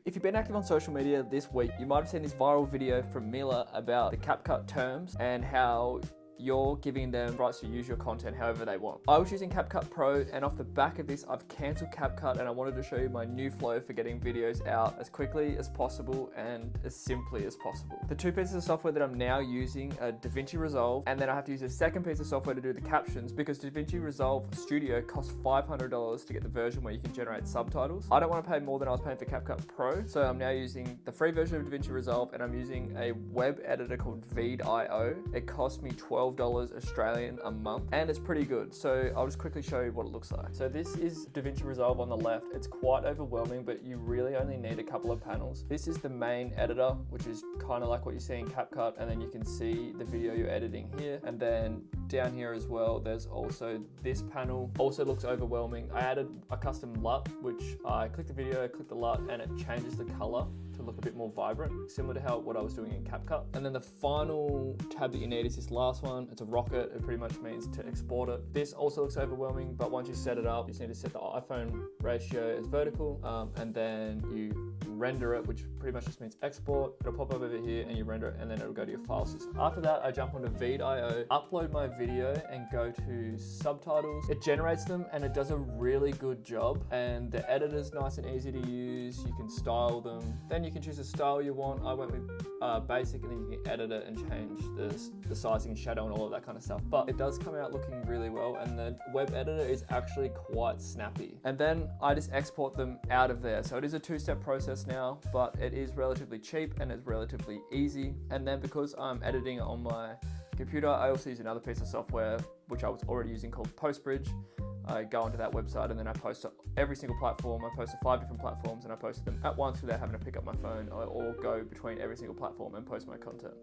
If you've been active on social media this week, you might have seen this viral video from Mila about the CapCut terms and how you're giving them rights to use your content however they want. I was using CapCut Pro, and off the back of this, I've cancelled CapCut, and I wanted to show you my new flow for getting videos out as quickly as possible and as simply as possible. The two pieces of software that I'm now using are DaVinci Resolve, and then I have to use a second piece of software to do the captions because DaVinci Resolve Studio costs $500 to get the version where you can generate subtitles. I don't want to pay more than I was paying for CapCut Pro, so I'm now using the free version of DaVinci Resolve, and I'm using a web editor called Veed.io. It cost me $12 Australian a month, and it's pretty good. So I'll just quickly show you what it looks like. So this is DaVinci Resolve on the left. It's quite overwhelming, but you really only need a couple of panels. This is the main editor, which is kind of like what you see in CapCut, and then you can see the video you're editing here. And then down here as well, there's also this panel. Also looks overwhelming. I added a custom LUT, which I click the video, click the LUT, and it changes the color to look a bit more vibrant, similar to what I was doing in CapCut. And then the final tab that you need is this last one. It's a rocket. It pretty much means to export it. This also looks overwhelming, but once you set it up, you just need to set the iPhone ratio as vertical, and then you render it, which pretty much just means export. It'll pop up over here and you render it, and then it'll go to your file system. After that, I jump onto Veed.io, upload my video, and go to subtitles. It generates them, and it does a really good job, and the editor's nice and easy to use. You can style them. Then you can choose the style you want. I went with basic, and then you can edit it and change the sizing and shadow and all of that kind of stuff. But it does come out looking really well, and the web editor is actually quite snappy. And then I just export them out of there. So it is a two-step process now, but it is relatively cheap and it's relatively easy. And then because I'm editing on my computer, I also use another piece of software which I was already using called PostBridge. I go onto that website and then I post to every single platform. I post to 5 different platforms, and I post them at once without having to pick up my phone or go between every single platform and post my content.